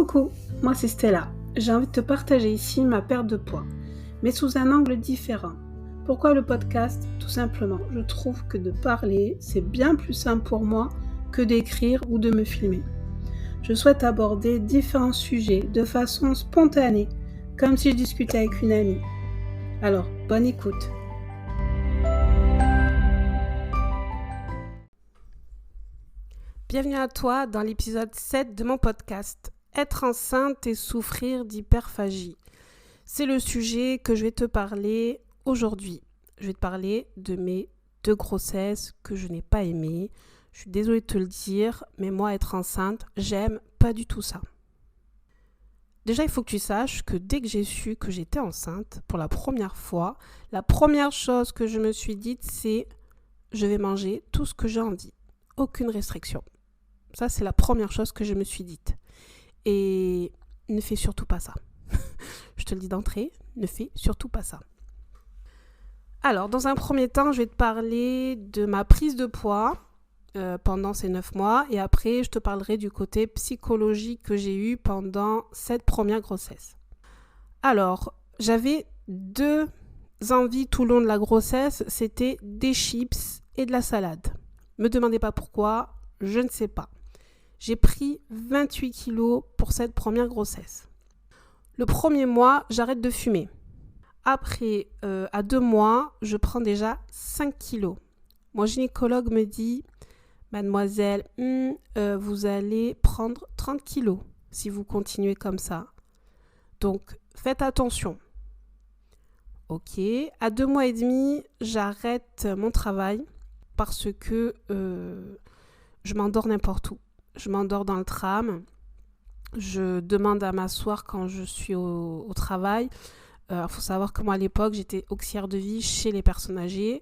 Coucou, moi c'est Stella. J'ai envie de te partager ici ma perte de poids, mais sous un angle différent. Pourquoi le podcast ? Tout simplement, je trouve que de parler, c'est bien plus simple pour moi que d'écrire ou de me filmer. Je souhaite aborder différents sujets de façon spontanée, comme si je discutais avec une amie. Alors, bonne écoute. Bienvenue à toi dans l'épisode 7 de mon podcast « Être enceinte et souffrir d'hyperphagie ». C'est le sujet que je vais te parler aujourd'hui. Je vais te parler de mes 2 grossesses que je n'ai pas aimées. Je suis désolée de te le dire, mais moi, être enceinte, j'aime pas du tout ça. Déjà, il faut que tu saches que dès que j'ai su que j'étais enceinte, pour la première fois, la première chose que je me suis dite, c'est « je vais manger tout ce que j'ai envie, aucune restriction ». Ça, c'est la première chose que je me suis dite. Et ne fais surtout pas ça. Je te le dis d'entrée, ne fais surtout pas ça. Alors, dans un premier temps, je vais te parler de ma prise de poids pendant ces 9 mois. Et après, je te parlerai du côté psychologique que j'ai eu pendant cette première grossesse. Alors, j'avais 2 envies tout le long de la grossesse. C'était des chips et de la salade. Me demandez pas pourquoi, je ne sais pas. J'ai pris 28 kilos pour cette première grossesse. Le premier mois, j'arrête de fumer. Après, à 2 mois, je prends déjà 5 kilos. Mon gynécologue me dit « Mademoiselle, vous allez prendre 30 kilos si vous continuez comme ça. Donc, faites attention. » Ok, à 2 mois et demi, j'arrête mon travail parce que je m'endors n'importe où. Je m'endors dans le tram, je demande à m'asseoir quand je suis au travail. Il faut savoir que moi, à l'époque, j'étais auxiliaire de vie chez les personnes âgées.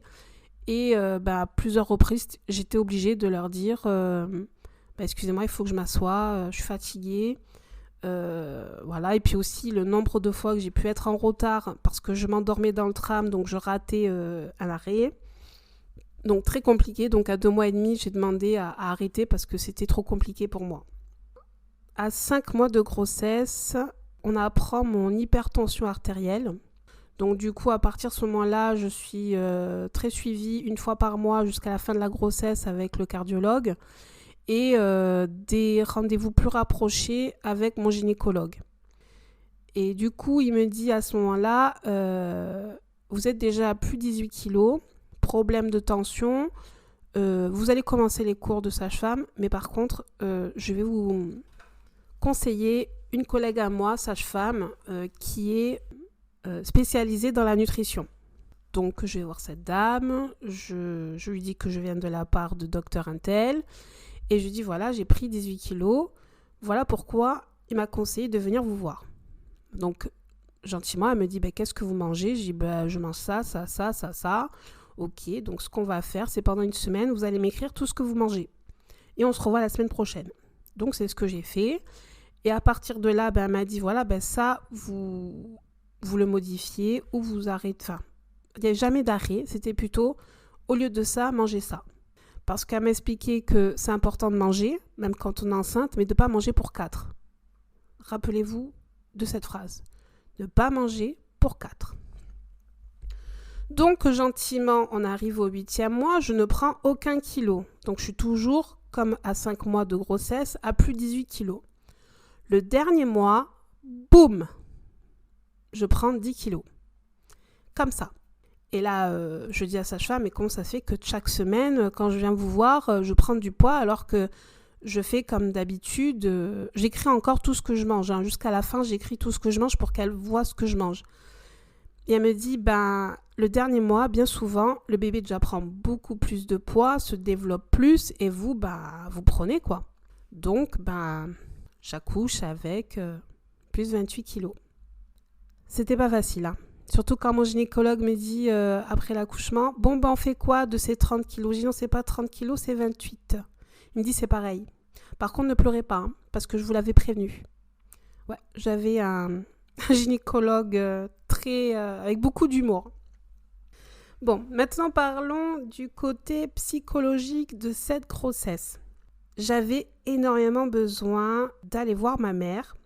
Et à plusieurs reprises, j'étais obligée de leur dire excusez-moi, il faut que je m'assoie, je suis fatiguée. Voilà. Et puis aussi, le nombre de fois que j'ai pu être en retard parce que je m'endormais dans le tram, donc je ratais un arrêt. Donc très compliqué, donc à 2 mois et demi, j'ai demandé à arrêter parce que c'était trop compliqué pour moi. À 5 mois de grossesse, on apprend mon hypertension artérielle. Donc du coup, à partir de ce moment-là, je suis très suivie 1 fois par mois jusqu'à la fin de la grossesse avec le cardiologue et des rendez-vous plus rapprochés avec mon gynécologue. Et du coup, il me dit à ce moment-là, vous êtes déjà à plus de 18 kilos, problème de tension, vous allez commencer les cours de sage-femme, mais par contre, je vais vous conseiller une collègue à moi, sage-femme, qui est spécialisée dans la nutrition. Donc, je vais voir cette dame, je lui dis que je viens de la part de docteur Intel, et je lui dis, voilà, j'ai pris 18 kilos, voilà pourquoi il m'a conseillé de venir vous voir. Donc, gentiment, elle me dit, qu'est-ce que vous mangez ? Je dis, je mange ça. Ok, donc ce qu'on va faire, c'est pendant 1 semaine, vous allez m'écrire tout ce que vous mangez. Et on se revoit la semaine prochaine. Donc, c'est ce que j'ai fait. Et à partir de là, elle m'a dit, voilà, ça, vous le modifiez ou vous arrêtez. Enfin, il n'y a jamais d'arrêt. C'était plutôt, au lieu de ça, mangez ça. Parce qu'elle m'a expliqué que c'est important de manger, même quand on est enceinte, mais de ne pas manger pour 4. Rappelez-vous de cette phrase. Ne pas manger pour 4. Donc, gentiment, on arrive au 8e mois, je ne prends aucun kilo. Donc, je suis toujours, comme à 5 mois de grossesse, à plus de 18 kilos. Le dernier mois, boum, je prends 10 kilos. Comme ça. Et là, je dis à sage-femme, mais comment ça se fait que chaque semaine, quand je viens vous voir, je prends du poids alors que je fais comme d'habitude, j'écris encore tout ce que je mange. Jusqu'à la fin, j'écris tout ce que je mange pour qu'elle voit ce que je mange. Et elle me dit, le dernier mois, bien souvent, le bébé déjà prend beaucoup plus de poids, se développe plus, et vous, vous prenez quoi. Donc, j'accouche avec plus 28 kilos. C'était pas facile, hein. Surtout quand mon gynécologue me dit, après l'accouchement, on fait quoi de ces 30 kilos ? Je dis non, c'est pas 30 kilos, c'est 28. Il me dit, c'est pareil. Par contre, ne pleurez pas, hein, parce que je vous l'avais prévenu. Ouais, j'avais un gynécologue avec beaucoup d'humour. Bon, maintenant parlons du côté psychologique de cette grossesse. J'avais énormément besoin d'aller voir ma mère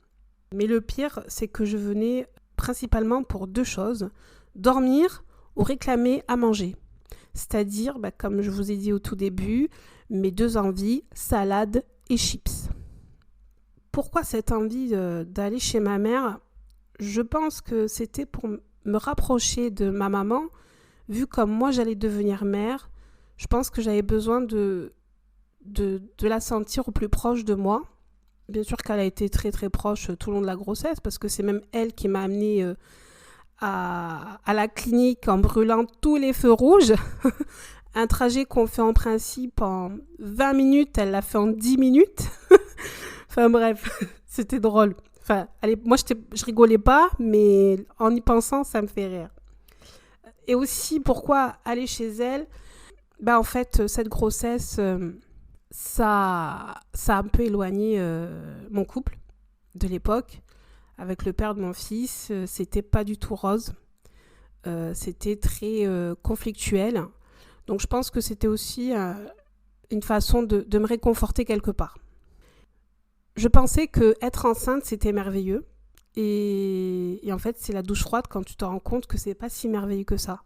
Mais le pire, c'est que je venais principalement pour 2 choses, dormir ou réclamer à manger. C'est-à-dire, comme je vous ai dit au tout début, mes 2 envies, salade et chips. Pourquoi cette envie d'aller chez ma mère ? Je pense que c'était pour me rapprocher de ma maman, vu comme moi j'allais devenir mère. Je pense que j'avais besoin de la sentir au plus proche de moi. Bien sûr qu'elle a été très très proche tout le long de la grossesse, parce que c'est même elle qui m'a amenée à la clinique en brûlant tous les feux rouges. Un trajet qu'on fait en principe en 20 minutes, elle l'a fait en 10 minutes. Enfin bref, c'était drôle. Enfin, moi je rigolais pas, mais en y pensant, ça me fait rire. Et aussi, pourquoi aller chez elle ? En fait, cette grossesse, ça a un peu éloigné mon couple de l'époque. Avec le père de mon fils, c'était pas du tout rose. C'était très conflictuel. Donc je pense que c'était aussi une façon de me réconforter quelque part. Je pensais que être enceinte, c'était merveilleux. Et en fait, c'est la douche froide quand tu te rends compte que c'est pas si merveilleux que ça.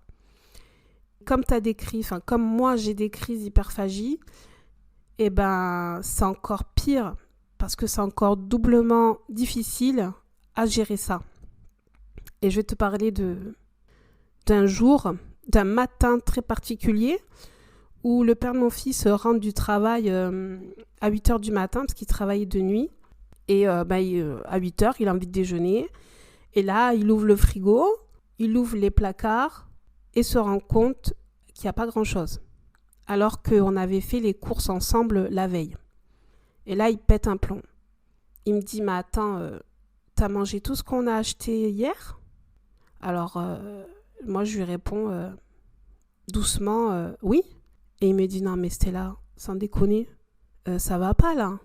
Comme moi j'ai des crises d'hyperphagie, c'est encore pire parce que c'est encore doublement difficile à gérer ça. Et je vais te parler d'un matin très particulier où le père de mon fils rentre du travail à 8h du matin parce qu'il travaillait de nuit. Et à 8h, il a envie de déjeuner. Et là, il ouvre le frigo, il ouvre les placards et se rend compte qu'il n'y a pas grand-chose. Alors qu'on avait fait les courses ensemble la veille. Et là, il pète un plomb. Il me dit, mais attends, t'as mangé tout ce qu'on a acheté hier ? Alors, moi, je lui réponds doucement, oui. Et il me dit, non, mais Stella, sans déconner, ça va pas là.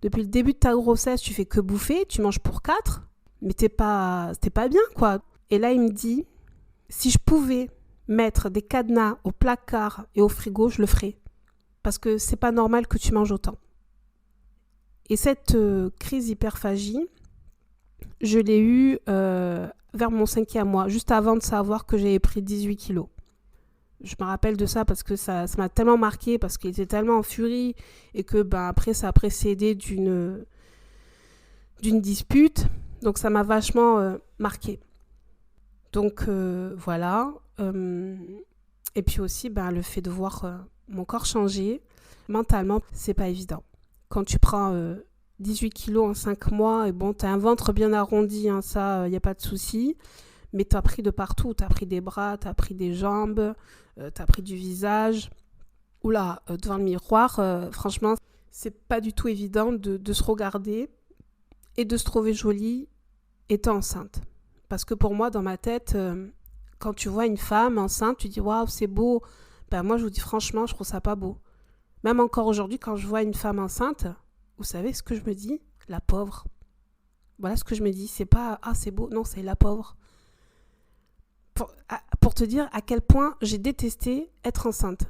Depuis le début de ta grossesse, tu fais que bouffer, tu manges pour 4, mais c'était pas bien, quoi. Et là, il me dit, si je pouvais mettre des cadenas au placard et au frigo, je le ferais. Parce que c'est pas normal que tu manges autant. Et cette crise d'hyperphagie, je l'ai eue vers mon 5e mois, juste avant de savoir que j'avais pris 18 kilos. Je me rappelle de ça parce que ça m'a tellement marqué, parce qu'il était tellement en furie et que après ça a précédé d'une dispute. Donc ça m'a vachement marqué. Donc voilà. Et puis aussi le fait de voir mon corps changer, mentalement, c'est pas évident. Quand tu prends 18 kilos en 5 mois, et bon, t'as un ventre bien arrondi, hein, ça, y a pas de souci. Mais t'as pris de partout, t'as pris des bras, t'as pris des jambes, t'as pris du visage. Oula, devant le miroir, franchement, c'est pas du tout évident de se regarder et de se trouver jolie étant enceinte. Parce que pour moi, dans ma tête, quand tu vois une femme enceinte, tu dis « Waouh, c'est beau ». Moi, je vous dis franchement, je trouve ça pas beau. Même encore aujourd'hui, quand je vois une femme enceinte, vous savez ce que je me dis ? La pauvre. Voilà ce que je me dis. C'est pas « Ah, c'est beau ». Non, c'est la pauvre. Pour te dire à quel point j'ai détesté être enceinte.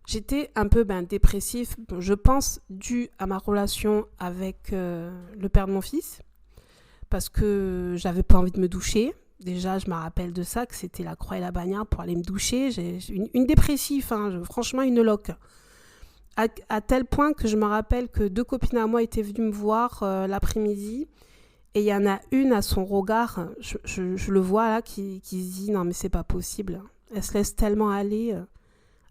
J'étais un peu dépressif, je pense, dû à ma relation avec le père de mon fils, parce que j'avais pas envie de me doucher. Déjà, je me rappelle de ça, que c'était la croix et la bannière pour aller me doucher. J'ai une dépressive, franchement une loque. À tel point que je me rappelle que 2 copines à moi étaient venues me voir l'après-midi. Et il y en a une à son regard, je le vois là, qui se dit « Non mais c'est pas possible ». Elle se laisse tellement aller,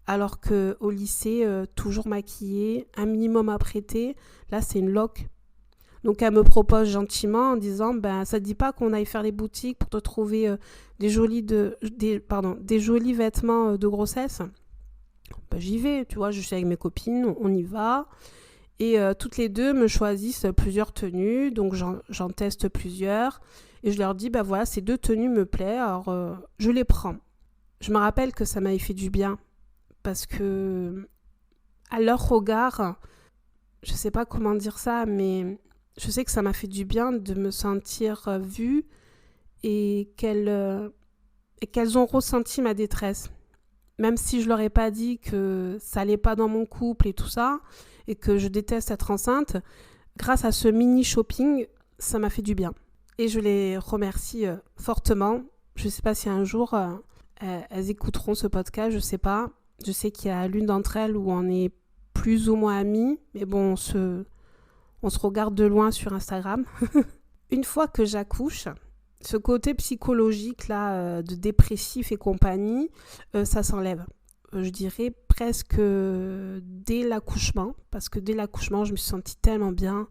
alors qu'au lycée, toujours maquillée, un minimum apprêtée, là c'est une loque. Donc elle me propose gentiment en disant « Ça te dit pas qu'on aille faire les boutiques pour te trouver des jolis vêtements de grossesse ?» J'y vais, tu vois, je suis avec mes copines, on y va. Et toutes les deux me choisissent plusieurs tenues, donc j'en teste plusieurs. Et je leur dis, voilà, ces 2 tenues me plaisent, alors je les prends. Je me rappelle que ça m'avait fait du bien, parce que à leur regard, je sais pas comment dire ça, mais je sais que ça m'a fait du bien de me sentir vue et qu'elles ont ressenti ma détresse. Même si je leur ai pas dit que ça allait pas dans mon couple et tout ça, et que je déteste être enceinte, grâce à ce mini shopping, ça m'a fait du bien. Et je les remercie fortement. Je ne sais pas si un jour elles écouteront ce podcast, je ne sais pas. Je sais qu'il y a l'une d'entre elles où on est plus ou moins amis, mais bon, on se regarde de loin sur Instagram. Une fois que j'accouche, ce côté psychologique là, de dépressif et compagnie, ça s'enlève. Je dirais presque dès l'accouchement, parce que dès l'accouchement, je me suis sentie tellement bien.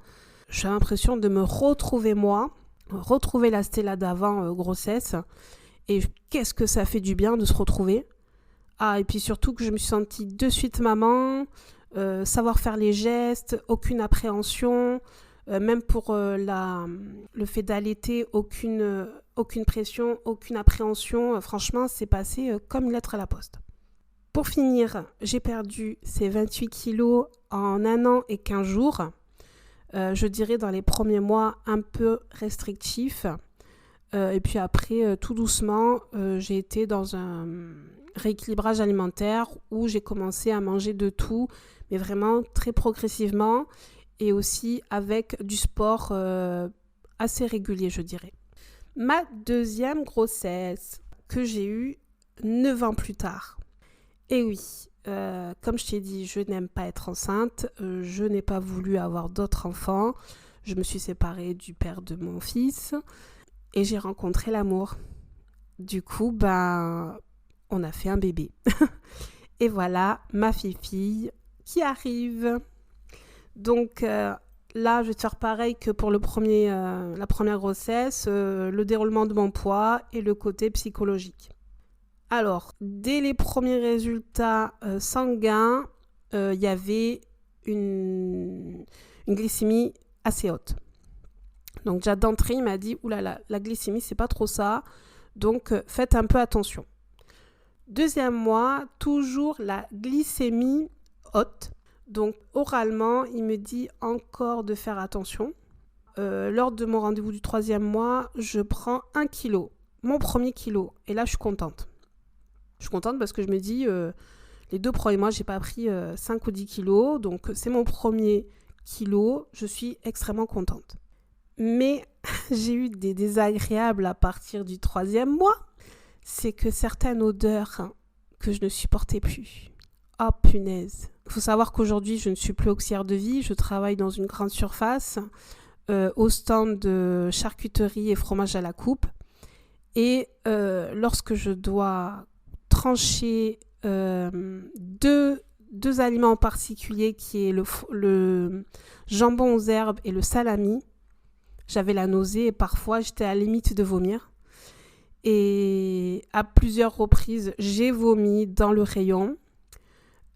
J'ai l'impression de me retrouver moi, retrouver la Stella d'avant grossesse. Et qu'est-ce que ça fait du bien de se retrouver. Ah, et puis surtout que je me suis sentie de suite maman, savoir faire les gestes, aucune appréhension, même pour le fait d'allaiter, aucune pression, aucune appréhension. Franchement, c'est passé comme une lettre à la poste. Pour finir, j'ai perdu ces 28 kilos en 1 an et 15 jours. Je dirais dans les premiers mois un peu restrictifs. Et puis après, tout doucement, j'ai été dans un rééquilibrage alimentaire où j'ai commencé à manger de tout, mais vraiment très progressivement et aussi avec du sport assez régulier, je dirais. Ma deuxième grossesse que j'ai eue 9 ans plus tard. Et oui, comme je t'ai dit, je n'aime pas être enceinte, je n'ai pas voulu avoir d'autres enfants, je me suis séparée du père de mon fils et j'ai rencontré l'amour. Du coup, on a fait un bébé. Et voilà, ma fille qui arrive. Donc là, je vais te faire pareil que pour la première grossesse, le déroulement de mon poids et le côté psychologique. Alors, dès les premiers résultats sanguins, il y avait une glycémie assez haute. Donc déjà d'entrée, il m'a dit « Oulala, la glycémie, c'est pas trop ça, donc faites un peu attention. » Deuxième mois, toujours la glycémie haute. Donc oralement, il me dit encore de faire attention. Lors de mon rendez-vous du 3e mois, je prends 1 kilo, mon premier kilo. Et là, je suis contente. Je suis contente parce que je me dis, les 2 premiers mois, j'ai pas pris 5 ou 10 kilos. Donc, c'est mon premier kilo. Je suis extrêmement contente. Mais j'ai eu des désagréables à partir du 3e mois. C'est que certaines odeurs que je ne supportais plus. Oh punaise. Il faut savoir qu'aujourd'hui, je ne suis plus auxiliaire de vie. Je travaille dans une grande surface au stand de charcuterie et fromage à la coupe. Et lorsque je dois trancher deux aliments en particulier, qui est le jambon aux herbes et le salami, j'avais la nausée et parfois j'étais à la limite de vomir. Et à plusieurs reprises, j'ai vomi dans le rayon.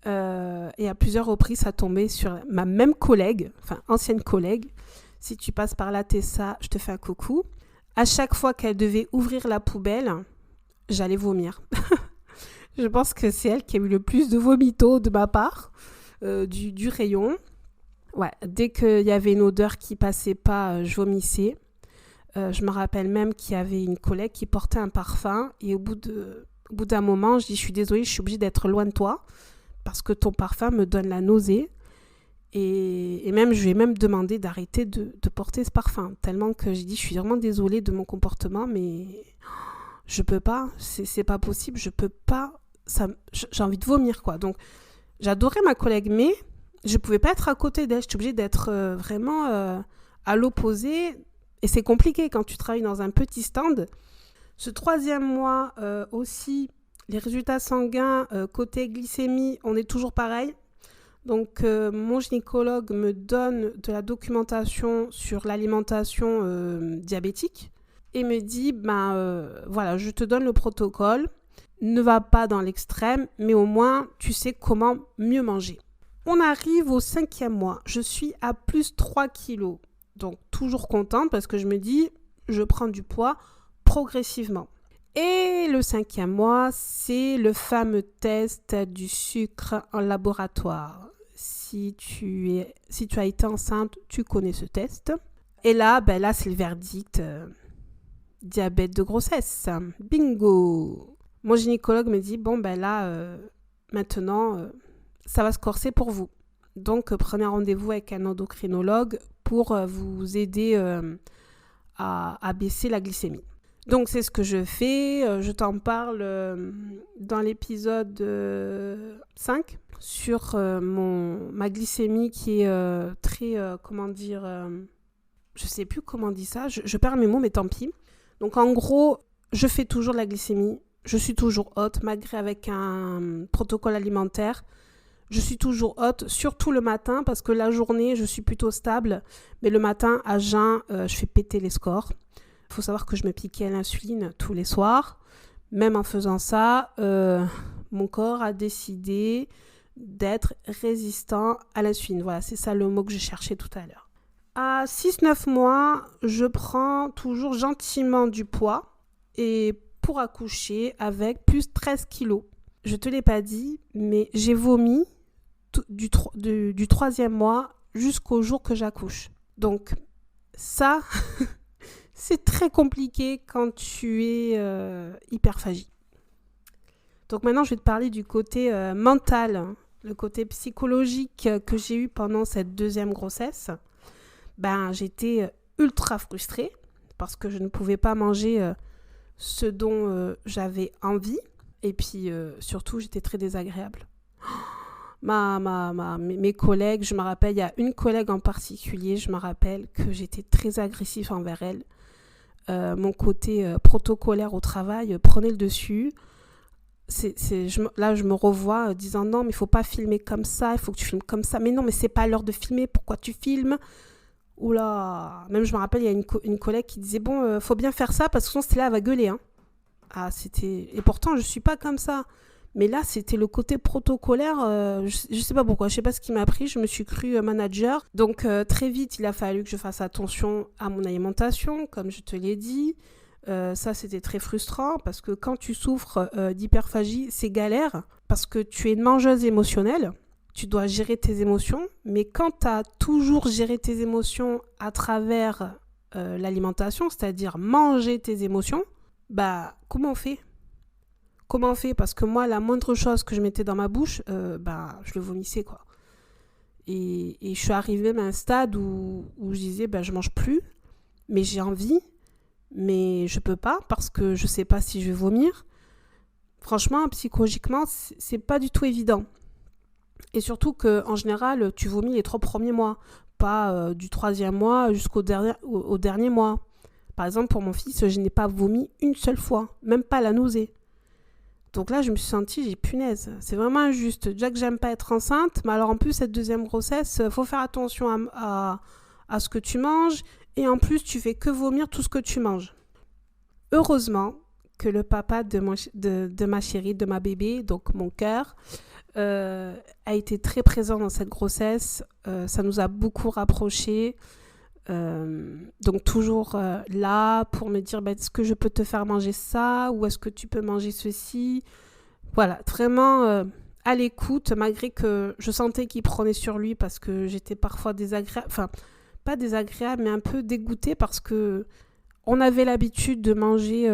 Et à plusieurs reprises, ça tombait sur ma même collègue, enfin ancienne collègue. Si tu passes par là, Tessa, je te fais un coucou. À chaque fois qu'elle devait ouvrir la poubelle, j'allais vomir. Je pense que c'est elle qui a eu le plus de vomito de ma part, du rayon. Ouais, dès qu'il y avait une odeur qui passait pas, je vomissais. Je me rappelle même qu'il y avait une collègue qui portait un parfum et au bout d'un moment, je dis « Je suis désolée, je suis obligée d'être loin de toi parce que ton parfum me donne la nausée. » Et même, je lui ai même demandé d'arrêter de porter ce parfum. Tellement que j'ai dit « Je suis vraiment désolée de mon comportement, mais je peux pas, c'est pas possible, je peux pas, j'ai envie de vomir, quoi. » Donc, j'adorais ma collègue, mais je pouvais pas être à côté d'elle. J'étais obligée d'être vraiment à l'opposé. Et c'est compliqué quand tu travailles dans un petit stand. Ce 3e mois aussi, les résultats sanguins, côté glycémie, on est toujours pareil. Donc, mon gynécologue me donne de la documentation sur l'alimentation diabétique et me dit, voilà, je te donne le protocole. Ne va pas dans l'extrême, mais au moins, tu sais comment mieux manger. On arrive au 5e mois. Je suis à plus 3 kilos. Donc, toujours contente parce que je me dis, je prends du poids progressivement. Et le 5e mois, c'est le fameux test du sucre en laboratoire. Si tu as été enceinte, tu connais ce test. Et là, c'est le verdict. Diabète de grossesse. Bingo! Mon gynécologue me dit, maintenant, ça va se corser pour vous. Donc, prenez rendez-vous avec un endocrinologue pour vous aider à baisser la glycémie. Donc, c'est ce que je fais. Je t'en parle dans l'épisode 5 sur ma glycémie qui est très, je sais plus comment on dit ça. Je perds mes mots, mais tant pis. Donc, en gros, je fais toujours de la glycémie. Je suis toujours haute, malgré avec un protocole alimentaire. Je suis toujours haute, surtout le matin, parce que la journée, je suis plutôt stable. Mais le matin, à jeun, je fais péter les scores. Il faut savoir que je me piquais à l'insuline tous les soirs. Même en faisant ça, mon corps a décidé d'être résistant à l'insuline. Voilà, c'est ça le mot que je cherchais tout à l'heure. À 6-9 mois, je prends toujours gentiment du poids et pour accoucher avec plus 13 kilos. Je ne te l'ai pas dit, mais j'ai vomi du 3e mois jusqu'au jour que j'accouche. Donc ça, c'est très compliqué quand tu es hyperphagie. Donc maintenant, je vais te parler du côté mental, le côté psychologique que j'ai eu pendant cette 2e grossesse. J'étais ultra frustrée parce que je ne pouvais pas manger ce dont j'avais envie. Et puis, surtout, j'étais très désagréable. Mes collègues, je me rappelle, il y a une collègue en particulier, je me rappelle que j'étais très agressive envers elle. Mon côté protocolaire au travail prenait le dessus. Là, je me revois disant non, mais il ne faut pas filmer comme ça, il faut que tu filmes comme ça. Mais non, mais c'est pas l'heure de filmer, pourquoi tu filmes ? Oula, même je me rappelle, il y a une collègue qui disait bon, faut bien faire ça parce que sinon c'était là, elle va gueuler. Hein. Et pourtant, je suis pas comme ça. Mais là, c'était le côté protocolaire. Je sais pas pourquoi, je sais pas ce qui m'a pris. Je me suis crue manager. Donc, très vite, il a fallu que je fasse attention à mon alimentation, comme je te l'ai dit. Ça, c'était très frustrant parce que quand tu souffres d'hyperphagie, c'est galère parce que tu es une mangeuse émotionnelle. Tu dois gérer tes émotions, mais quand tu as toujours géré tes émotions à travers l'alimentation, c'est-à-dire manger tes émotions, comment on fait ? Comment on fait ? Parce que moi, la moindre chose que je mettais dans ma bouche, je le vomissais, quoi. Et je suis arrivée à un stade où je disais, je mange plus, mais j'ai envie, mais je peux pas parce que je sais pas si je vais vomir. Franchement, psychologiquement, c'est pas du tout évident. Et surtout qu'en général, tu vomis les 3 premiers mois, pas du 3e mois jusqu'au dernier mois. Par exemple, pour mon fils, je n'ai pas vomi une seule fois, même pas la nausée. Donc là, je me suis sentie, punaise, c'est vraiment injuste. Déjà que j'aime pas être enceinte, mais alors en plus, cette 2e grossesse, faut faire attention à ce que tu manges, et en plus, tu fais que vomir tout ce que tu manges. Heureusement que le papa de ma chérie, de ma bébé, donc mon cœur, a été très présent dans cette grossesse. Ça nous a beaucoup rapprochés. Donc toujours là pour me dire est-ce que je peux te faire manger ça ou est-ce que tu peux manger ceci. Voilà, vraiment à l'écoute, malgré que je sentais qu'il prenait sur lui parce que j'étais parfois désagréable, enfin pas désagréable mais un peu dégoûtée parce que on avait l'habitude de manger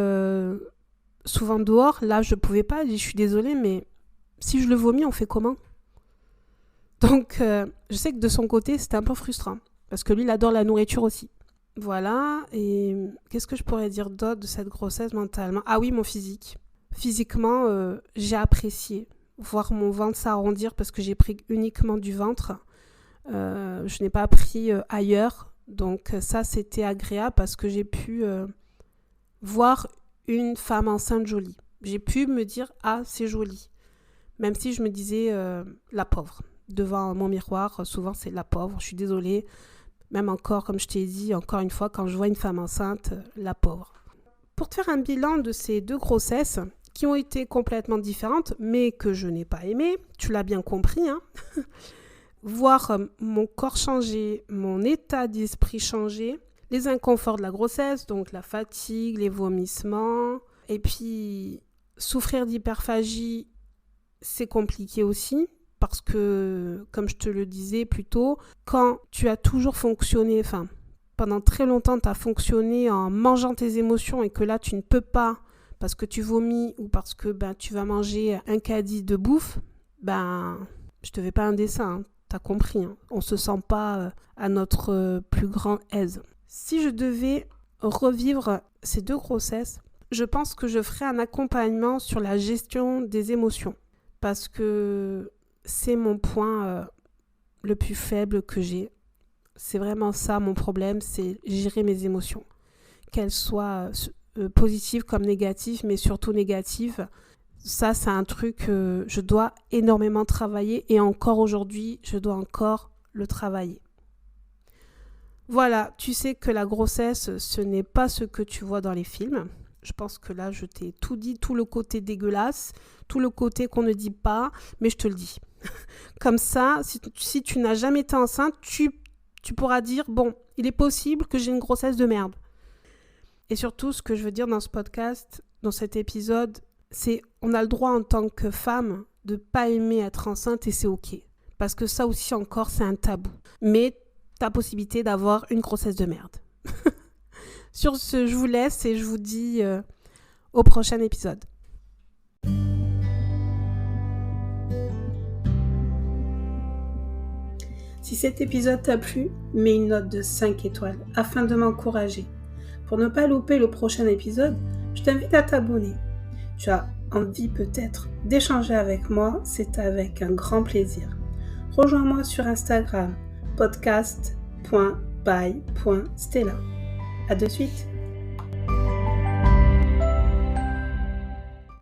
souvent dehors. Là je pouvais pas, je suis désolée mais si je le vomis, on fait comment ? Donc, je sais que de son côté, c'était un peu frustrant. Parce que lui, il adore la nourriture aussi. Voilà. Et qu'est-ce que je pourrais dire d'autre de cette grossesse mentalement ? Ah oui, mon physique. Physiquement, j'ai apprécié voir mon ventre s'arrondir parce que j'ai pris uniquement du ventre. Je n'ai pas pris ailleurs. Donc, ça, c'était agréable parce que j'ai pu voir une femme enceinte jolie. J'ai pu me dire, c'est joli. Même si je me disais, la pauvre. Devant mon miroir, souvent c'est la pauvre, je suis désolée. Même encore, comme je t'ai dit, encore une fois, quand je vois une femme enceinte, la pauvre. Pour te faire un bilan de ces 2 grossesses, qui ont été complètement différentes, mais que je n'ai pas aimées, tu l'as bien compris, hein. Voir mon corps changer, mon état d'esprit changer, les inconforts de la grossesse, donc la fatigue, les vomissements, et puis souffrir d'hyperphagie, c'est compliqué aussi parce que, comme je te le disais plus tôt, quand tu as toujours fonctionné, pendant très longtemps, tu as fonctionné en mangeant tes émotions et que là, tu ne peux pas parce que tu vomis ou parce que tu vas manger un caddie de bouffe, je te fais pas un dessin. Hein. t'as compris, hein. On se sent pas à notre plus grand aise. Si je devais revivre ces 2 grossesses, je pense que je ferais un accompagnement sur la gestion des émotions. Parce que c'est mon point le plus faible que j'ai. C'est vraiment ça mon problème, c'est gérer mes émotions. Qu'elles soient positives comme négatives, mais surtout négatives. Ça, c'est un truc que je dois énormément travailler et encore aujourd'hui, je dois encore le travailler. Voilà, tu sais que la grossesse, ce n'est pas ce que tu vois dans les films. Je pense que là, je t'ai tout dit, tout le côté dégueulasse, tout le côté qu'on ne dit pas, mais je te le dis. Comme ça, si tu n'as jamais été enceinte, tu pourras dire, bon, il est possible que j'ai une grossesse de merde. Et surtout, ce que je veux dire dans ce podcast, dans cet épisode, c'est on a le droit en tant que femme de pas aimer être enceinte et c'est ok. Parce que ça aussi encore, c'est un tabou. Mais tu as possibilité d'avoir une grossesse de merde. Sur ce, je vous laisse et je vous dis au prochain épisode. Si cet épisode t'a plu, mets une note de 5 étoiles afin de m'encourager. Pour ne pas louper le prochain épisode, je t'invite à t'abonner. Tu as envie peut-être d'échanger avec moi, c'est avec un grand plaisir. Rejoins-moi sur Instagram, podcast.by.stella. À de suite.